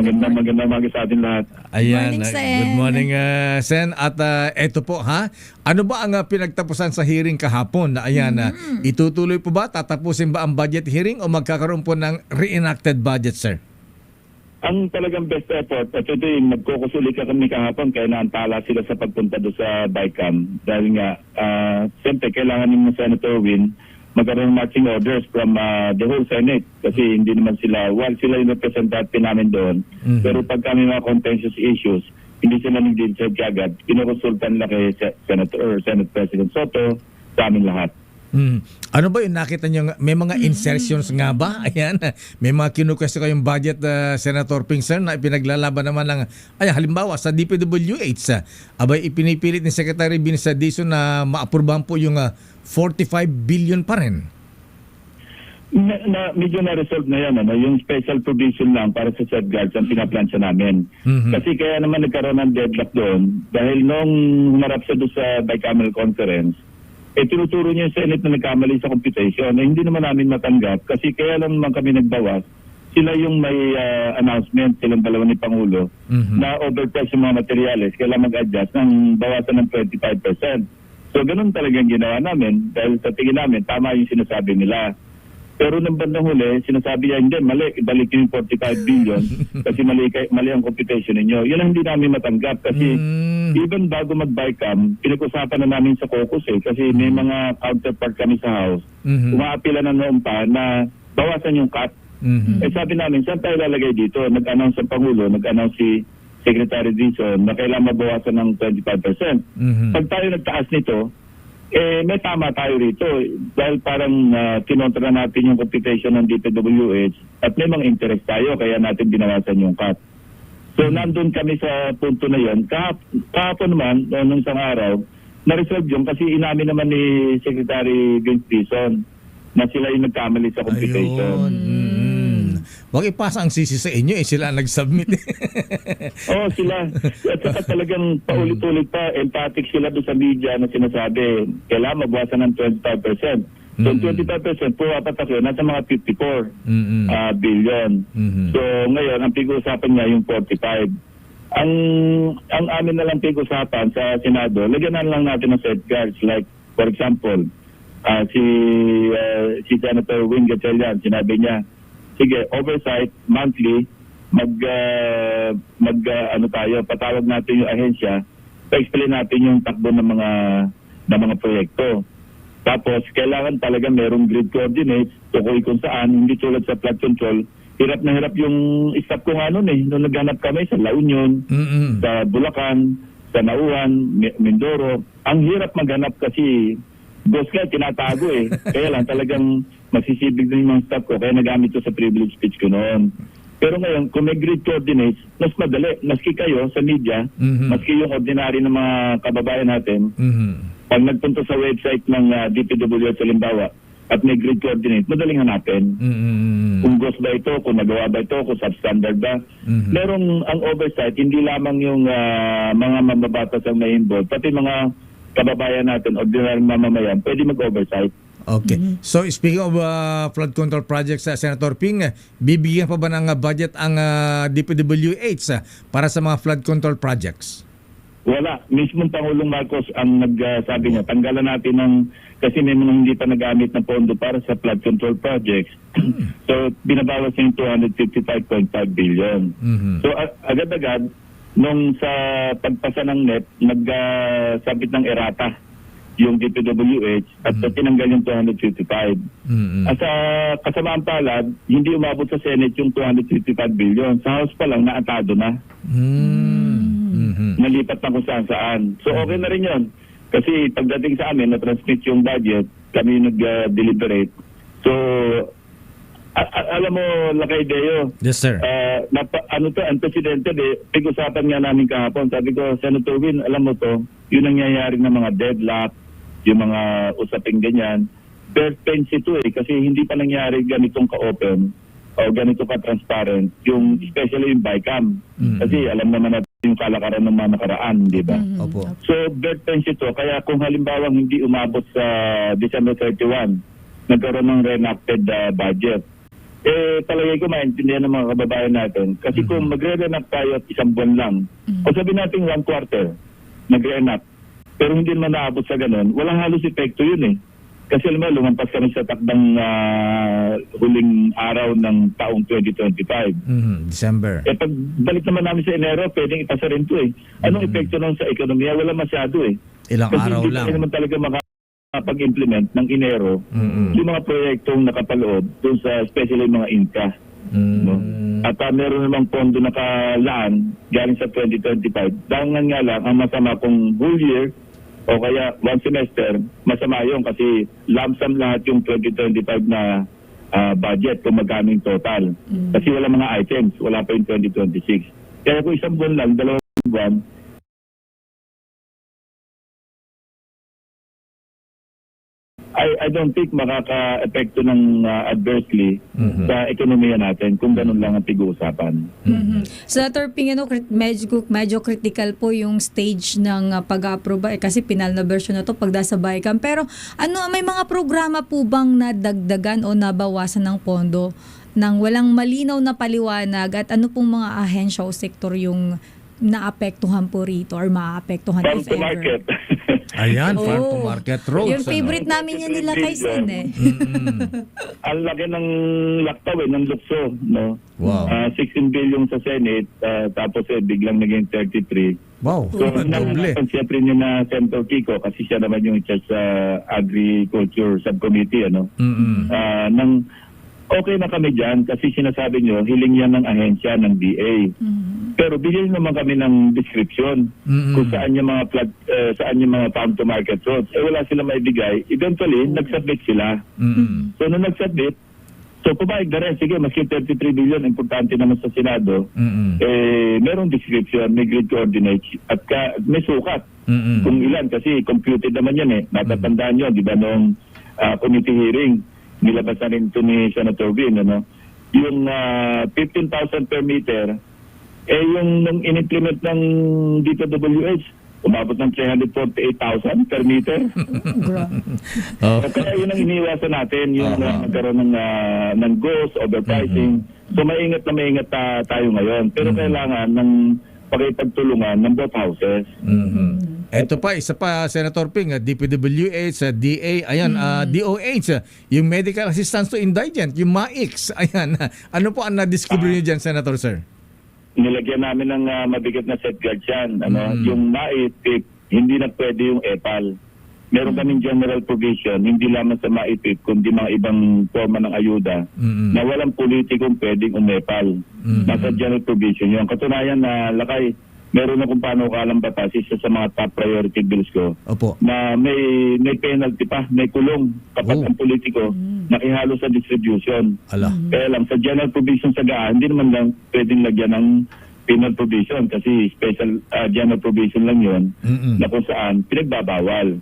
Magandang umaga sa atin lahat. Ayan, Morning, Sen. good morning, Sen. At eto po, ha? Ano ba ang pinagtapusan sa hearing kahapon? Na ayan, itutuloy po ba? Tatapusin ba ang budget hearing o magkakaroon po ng reenacted budget, sir? Ang talagang best effort, at ito yung nagkukusuli ka kami kahapon, kaya naantala sila sa pagpunta doon sa BICAM. Dahil nga, siyempre, kailangan ni Senator Win magkaroon ng marching orders from the whole Senate. Kasi hindi naman sila, while sila yung representative namin doon, pero pag kami mga contentious issues, hindi sila nag-decide kagad. Kinukonsultan nila kay Senate President Soto, sa amin lahat. Ano ba yung nakita nyo? May mga insertions nga ba? Ayan, may mga kinukwestiyon kayong budget, Senator Ping, sir, na pinaglalaban naman ng, halimbawa sa DPWH, abay ipinipilit ni Secretary Binsa Dizon na maapurbahan po yung 45 billion pa rin. Medyo na-resolve na yan. Yung special provision lang para sa safeguards ang pinaplansya namin. Kasi kaya naman nagkaroon ng deadlock doon dahil nung humarap siya doon sa bicameral conference, tinuturo niya yung Senate na nagkamali sa computation na hindi naman namin matanggap kasi kaya lang naman kami nagbawas. Sila yung may announcement, silang dalawa ni Pangulo, na overprice yung mga materyales, kailangan mag-adjust ng bawasan ng 25%. So ganun talagang ginawa namin dahil sa tingin namin, tama yung sinasabi nila. Pero nang bandang huli, sinasabi niya, hindi, mali, ibalik yung 45 billion kasi mali ang computation ninyo. Yun ang hindi namin matanggap kasi even bago mag-BICAM, pinag-usapan na namin sa caucus kasi may mga counterpart kami sa House. Umaapila na noon pa na bawasan yung cut. Sabi namin, saan tayo lalagay dito? Nag-announce ang Pangulo, nag-announce si Secretary Dizon na kailangan mabawasan ng 25%. Pag tayo nagtaas nito, may tama tayo rito dahil parang kinontra natin yung computation ng DPWH at may mga interest tayo kaya natin binawasan yung cut. So nandun kami sa punto na yun. Kahapon naman, nung isang araw, na-resolve yun kasi inamin naman ni Secretary Vince Dizon na sila yung nagkamali sa computation. Huwag ipasa ang sisi sa inyo, sila ang nag-submit. Oo, sila. At saka talagang paulit-ulit pa, emphatic sila doon sa media na sinasabi, kailangan mabawasan ng 25%. So 25% po apat ako, nasa mga 54 billion. So ngayon, ang pag-uusapan niya yung 45. Ang amin na lang pag-uusapan sa Senado, lagyan na lang natin ng safeguards. Like, for example, si Senator Wing Gatchalian, sinabi niya, sige, oversight, monthly, patawag natin yung ahensya, pa-explain natin yung takbo ng mga proyekto. Tapos, kailangan talaga merong grid coordinates, tukoy kung saan, hindi tulad sa flood control. Hirap na hirap yung staff ko nga noon nung naghanap kami sa La Union, sa Bulacan, sa Nauan, Mindoro. Ang hirap maghanap kasi boss ka, tinatago Kaya lang talagang masisibig din yung mga staff ko. Kaya nagamit ko sa privilege speech ko noon. Pero ngayon, kung may grid coordinates, mas madali. Maski kayo sa media, maski yung ordinary ng mga kababayan natin, pag nagpunta sa website ng DPWH sa Limbawa at may grid coordinate, madaling hanapin. Kung ghost ba ito, kung nagawa ba ito, kung substandard ba. Merong ang oversight, hindi lamang yung mga mambabatas ang may involved, pati mga kababayan natin, ordinary mamamayan, pwede mag-oversight. Okay. So speaking of flood control projects, Senator Ping, bibigyan pa ba ng budget ang DPWH para sa mga flood control projects? Wala. Mismong Pangulong Marcos ang nagsabi niya, tanggalan natin kasi may mga hindi pa nagamit na pondo para sa flood control projects. So binabawas yung 255.5 billion. So agad-agad, nung sa pagpasa ng NEP, nagsabit ng errata yung DPWH at tinanggal yung 255. At sa kasamaan palad, hindi umabot sa Senate yung 255 billion. Sa House pa lang, naatado na. Nalipat na kung saan. So okay na rin yun. Kasi pagdating sa amin, na-transmit yung budget, kami nag-deliberate. So, alam mo, Lakay Deo. Yes, sir. Ang presidente, pag-usapan nga namin kahapon. Sabi ko, Senator Win, alam mo to, yung nangyayari ng mga deadlock, yung mga usaping ganyan, birth pains ito kasi hindi pa nangyari ganitong ka-open o ganito ka-transparent, yung especially yung BICAM. Kasi alam naman natin yung kalakaran ng mga nakaraan, di ba? Opo. So, birth pains ito. Kaya kung halimbawa hindi umabot sa December 31, nagkaroon ng reenacted budget. Palagay ko maintindihan ng mga kababayan natin. Kasi kung magre-reenact tayo at isang buwan lang, o sabi natin 1/4, nag-reenact, pero hindi naman naabot sa ganun, walang halos epekto yun eh. Kasi alam mo, lumampas kami sa takdang huling araw ng taong 2025. December. Pag balik naman namin sa Enero, pwedeng ipasa rin to eh. Anong epekto nun sa ekonomiya? Wala masyado eh. Ilang Kasi araw hindi lang. tayo naman talaga makapag-implement ng Enero yung mga proyektong nakapaloob doon sa especially mga INCA. No? At meron namang pondo nakalaan galing sa 2025. Dahil nga lang, ang masama kung whole year o kaya one semester, masama yun kasi lump sum lahat yung 2025 na budget kung magkano yung total. Kasi wala mga items, wala pa yung 2026. Kaya kung isang buwan lang, 2 buwan, I don't think makaka-epekto ng adversely sa ekonomiya natin kung ganun lang ang tig-uusapan. Senator Ping, medyo critical po yung stage ng pag-aproba kasi final na version na to pag nasa BICAM. Pero may mga programa po bang nadagdagan o nabawasan ng pondo nang walang malinaw na paliwanag at ano pong mga ahensya o sektor yung naapektuhan po rito or maapektuhan Farm if to ever? market. Ayan, farm to market roads. Yung favorite namin yan nila Kaysen eh. Ang laki ng laktaw ng lukso, no? Wow. 16 billion sa Senate, tapos biglang naging 33. Wow, So, doble. naman siyempre niya na Senator Kiko kasi siya naman yung charge sa Agriculture Subcommittee, ano? Nang okay na kami dyan kasi sinasabi nyo, hiling yan ng ahensya ng DA. Pero bigyan naman kami ng description kung saan yung mga saan yung mga farm to market roads. Wala sila maibigay. Eventually, nag-submit sila. So, nung nag-submit, so pumayag na rin. Sige, maski 33 billion, importante naman sa Senado. Merong description, may grid coordinates, at may sukat. Kung ilan, kasi computed naman yan eh. Natatandaan nyo, di ba, noong committee hearing, nilabas na rin ito ni Senator Vin, ano? Yung 15,000 per meter, yung nung in-implement ng DPWH, umabot ng 348,000 per meter. Kaya yun ang iniiwasan natin, yung magkaroon ng ghost, overpricing. So maingat tayo ngayon. Pero kailangan ng pakipagtulungan ng both houses. Ito pa, isa pa, Senator Ping, DPWH, DA, ayan, DOH, yung Medical Assistance to Indigent, yung MAICS, ayan. Ano po ang na-discover nyo dyan, Senator, sir? Nilagyan namin ng mabigat na safeguard yan. Yung MAIPIP, hindi na pwede yung EPAL. Meron kaming general provision, hindi lamang sa MAIPIP, kundi mga ibang forma ng ayuda, na walang politikong pwedeng umepal. Nasa general provision yun. Katunayan na lakay, meron akong panukalang batas, isa sa mga top priority bills ko, Opo. na may penalty pa, may kulong kapag ang politiko nakihalo sa distribution. Ala. Kaya lang, sa general provision sa GAA, hindi naman lang pwedeng lagyan ng penal provision kasi special general provision lang yun na kung saan pinagbabawal.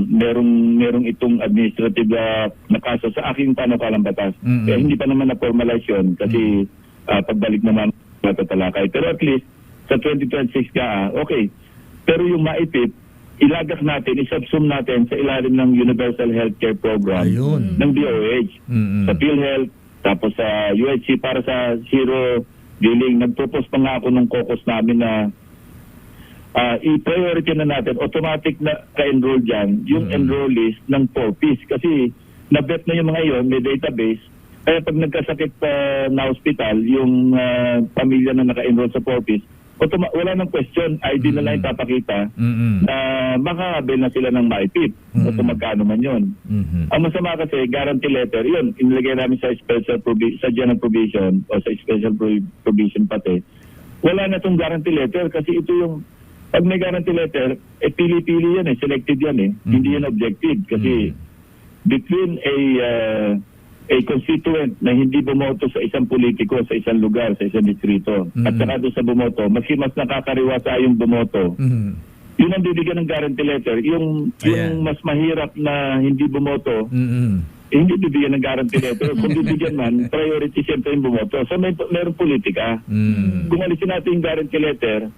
Merong itong administrative na kaso sa aking panukalang batas. Kaya hindi pa naman na-formalize yun kasi pagbalik naman matatalakay. Pero at least, sa 2026 ka, okay. Pero yung MAIPIP, ilagak natin, isubsum natin sa ilalim ng Universal Healthcare Program ng DOH. Sa PhilHealth, tapos sa UHC para sa zero billing. Nag-propose pa nga ako ng caucus namin na i-priority na natin, automatic na ka-enroll dyan, yung enrollees ng 4Ps. Kasi na-bet na yung mga yon, may database. Kaya pag nagkasakit na hospital, yung pamilya na naka-enroll sa 4Ps, wala nang question, ID na lang papakita na makakabil na sila ng MAIPIP o kung magkano man yun. Ang masama kasi, guarantee letter, yun, inilagay namin sa sa general provision o sa special provision pati. Wala na itong guarantee letter kasi ito yung, pag may guarantee letter, pili-pili yan selected yan Hindi yan objective kasi between a constituent na hindi bumoto sa isang politiko, sa isang lugar, sa isang distrito, at saka doon sa bumoto, mas nakakariwasa yung bumoto, yun ang bibigyan ng guarantee letter. Yung mas mahirap na hindi bumoto, hindi bibigyan ng guarantee letter. Kung bibigyan man, priority siyempre yung bumoto. So mayroong politika. Kung alisin natin yung guarantee letter,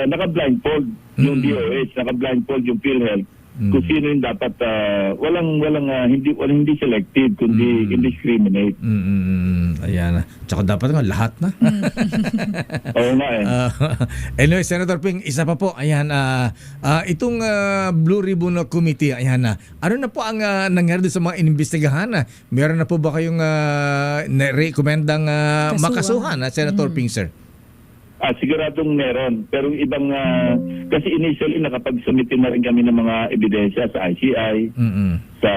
naka-blindfold yung DOH, naka-blindfold yung PhilHealth. kung sino yung dapat hindi selective kundi indiscriminate. Ayan. Tsaka dapat nga lahat na. Oo nga eh. Anyway, Senator Ping, isa pa po. Ayan, itong Blue Ribbon Committee, ayan na. Ano na po ang nangyari doon sa mga inimbestigahan? Meron na po ba kayong rekomendang makasuhan, Senator Ping, sir? Siguradong meron. Pero yung ibang, kasi initially nakapag-submitin na rin kami ng mga ebidensya sa ICI, sa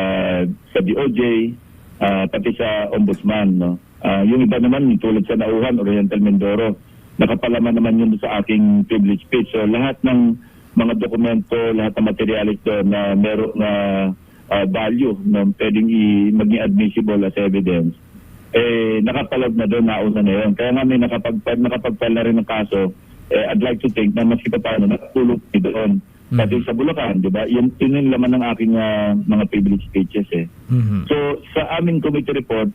DOJ, pati sa Ombudsman. No? Yung iba naman, tulad sa Nauhan, Oriental Mindoro, nakapalaman naman yun sa aking privilege speech. So lahat ng mga dokumento, lahat ng materialis doon na meron na value, no, pwedeng maging admissible as evidence, nakapalag na doon, nauna na yun. Kaya nga may nakapagpal na rin ng kaso, I'd like to think na maski pa paano nakatulog doon. Pati sa Bulacan, di ba? Yun yung laman ng aking mga privilege speeches eh. So sa aming committee report,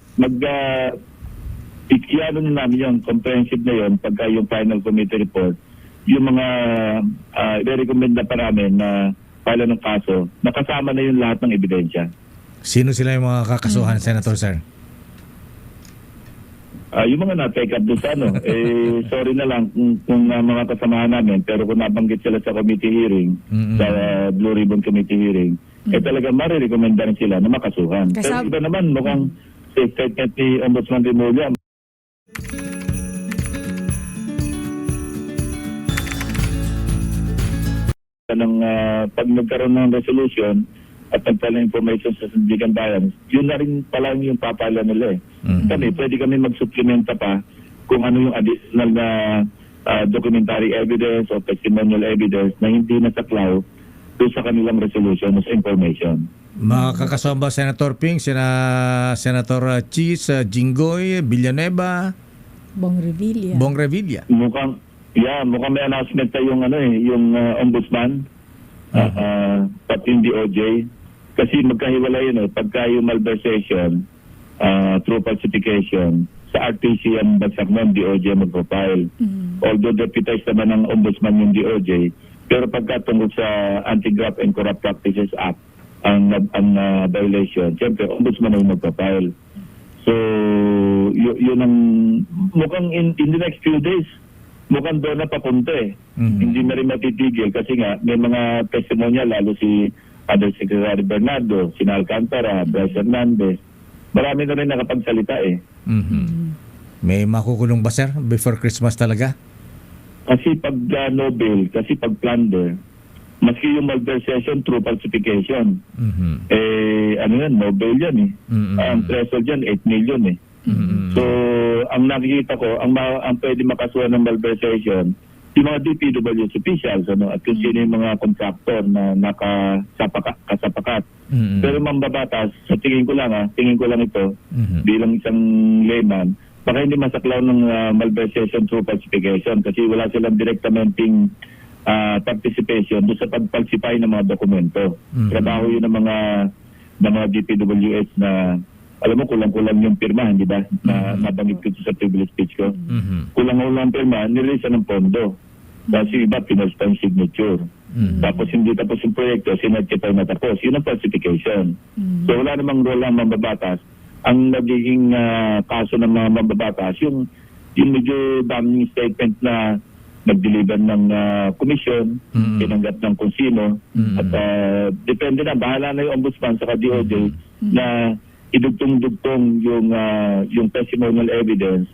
ikiano na namin yun, comprehensive na yun, pagka yung final committee report, yung mga i-recommend na pa namin na pala ng kaso, nakasama na yun lahat ng ebidensya. Sino sila yung mga kakasuhan, Senator, sir? Yung mga na-take up doon sa sorry na lang kung mga kasamahan namin, pero kung nabanggit sila sa committee hearing, sa Blue Ribbon Committee hearing, talaga marirekomenda rin sila na makasuhan. Pero iba naman, mukhang sa statement ni Ombudsman Remulla, pag nagkaroon ng resolution at nagpala information sa Sandigan Bayan, yun na rin pala yung papala nila eh. Kami, pwede kami mag-supplementa pa kung ano yung additional na documentary evidence o testimonial evidence na hindi nasaklaw doon sa kanilang resolution o sa information. Makakasuhan ba, Senator Ping, Senator Cheese, Jinggoy, Villanueva, Bong Revilla? Mukhang may announcement na yung ombudsman, pati yung DOJ. Kasi magkahiwalay yun pagka yung malversation through falsification, sa RTC ang bagsak ng DOJ mag-profile. Although deputized naman ng ombudsman yung DOJ, pero pagka tungkol sa Anti-Graft and Corrupt Practices Act, ang violation, siyempre ombudsman ang mag-profile. So, yun ang mukhang in the next few days, mukhang doon na papunta eh. Hindi na rin matitigil kasi nga may mga testimonya, lalo si Undersecretary Bernardo, si Alcantara, Bryce Hernandez. Marami na rin nakapagsalita eh. May makukulong ba, sir, before Christmas talaga? Kasi pag Nobel, kasi pag plunder, maski yung malversation through falsification, Nobel yan eh. Ang threshold yan, 8 million eh. So, ang nakikita ko, ang pwede makasuhan ng malversation, yung mga DPWH officials, at kung sino yung mga contractor na kasapakat. Pero mambabatas, sa tingin ko lang ito, bilang isang layman, baka hindi masaklaw ng malversation through falsification kasi wala silang directamenting participation doon sa pag-falsify ng mga dokumento. Trabaho yun ng mga DPWH na alam mo, kulang-kulang yung pirma, di ba? Nabanggit ko sa privilege speech ko. Kulang-kulang pirma, nirelease ng pondo. Kasi iba, pinalsta yung signature. Tapos hindi tapos yung proyekto, sinadkita na tapos. Yun ang falsification. So wala namang role ang mambabatas. Ang nagiging kaso ng mga mambabatas, yung medyo daming statement na nag-deliver ng komisyon, pinanggap ng kung sino, at depende na, bahala na yung ombudsman sa DOJ na idugtong-dugtong yung testimonial evidence,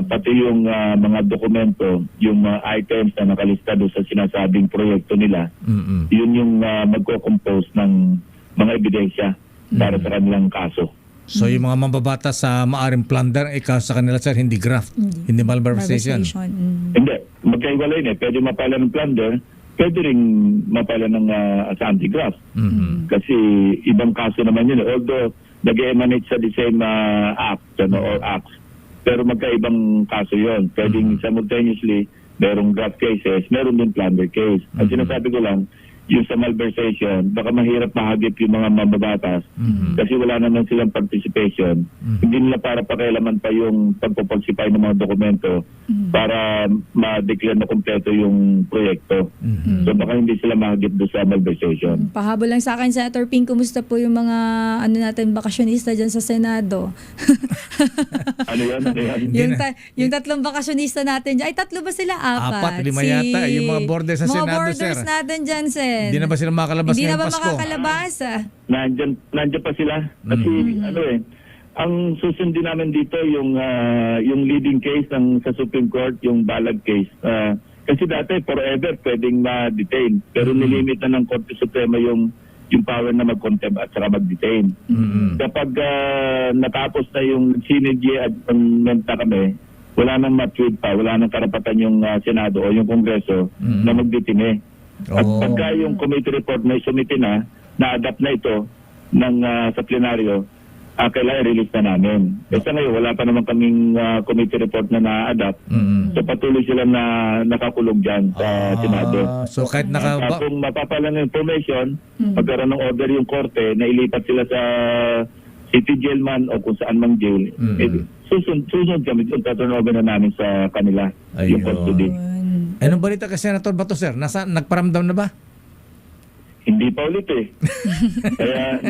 pati yung mga dokumento, yung items na nakalista doon sa sinasabing proyekto nila, yun yung magko-compose ng mga ebidensya para sa kanilang kaso. So yung mga mambabatas sa maaring plunder, sa kanila, sir, hindi graft, hindi malversation. Hindi, magkaiwalay na. Pwede mapala ng plunder, pwede rin mapala ng sa anti-graft. Kasi ibang kaso naman yun. Although nag-emanate sa the same act or acts, pero magkaibang kaso yun. Pwedeng simultaneously, merong graft cases, meron din plunder case. At sinasabi ko lang, yung sa malversation, baka mahirap mahagip yung mga mambabatas kasi wala naman silang participation. Hindi nila para pakialaman pa yung pagpapalsify ng mga dokumento para ma-declare na kompleto yung proyekto. So baka hindi sila mahagip doon sa malversation. Pahabol lang sa akin, Senator Ping, kumusta po yung mga bakasyonista dyan sa Senado? Ano yan? yung tatlong bakasyonista natin dyan. Ay, tatlo ba sila? Apat. 5 yata. Yung mga borders sa Senado, mga borders sir. natin dyan, Sen. Hindi na ba sila makakalabas Hindi na ngayong ba Pasko? makakalabas? Nandiyan pa sila. Kasi ang susundin namin dito yung leading case sa Supreme Court, yung Balag case. Kasi dati forever pwedeng ma-detain, pero nilimit na ng Korte Suprema yung power na mag-contempt at saka mag-detain. Kapag natapos na yung synergy adjournment na kami, wala nang matwid pa, wala nang karapatan yung Senado o yung Kongreso na mag-detain. At pagka yung committee report na isumite na-adapt na ito sa plenaryo, kailangan release na namin. Sa ngayon, wala pa naman kaming committee report na na-adapt. So patuloy sila na nakakulong dyan sa Senado. So kahit Kung mapapalang information, pagkaroon ng order yung korte na ilipat sila sa city jail man o kung saan mang jail, susunod kami doon, taturn over na namin sa kanila yung custody. Anong balita kay Senator Bato, sir? Nagparamdam na ba? Hindi pa ulit eh. Kaya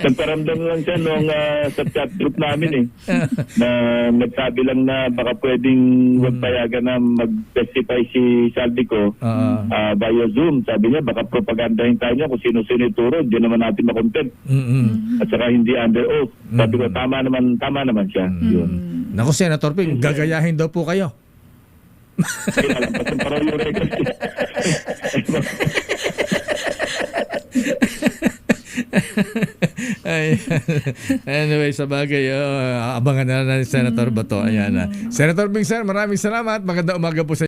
nagparamdam lang siya sa chat group namin na nagsabi lang na baka pwedeng wag payagan na mag-testify si Saldico via Zoom. Sabi niya baka propagandahin tayo niya kung sino-sino ituro. Hindi naman natin makontent. At saka hindi under oath. Sabi ko tama naman siya. Yun. Naku, Senator Ping, gagayahin daw po kayo. Ay, nalampasan pa raw yung record. Anyway, sa bagay, abangan na natin Senator Bato. Ayan. Senator Ping, sir, maraming salamat. Maganda umaga po sa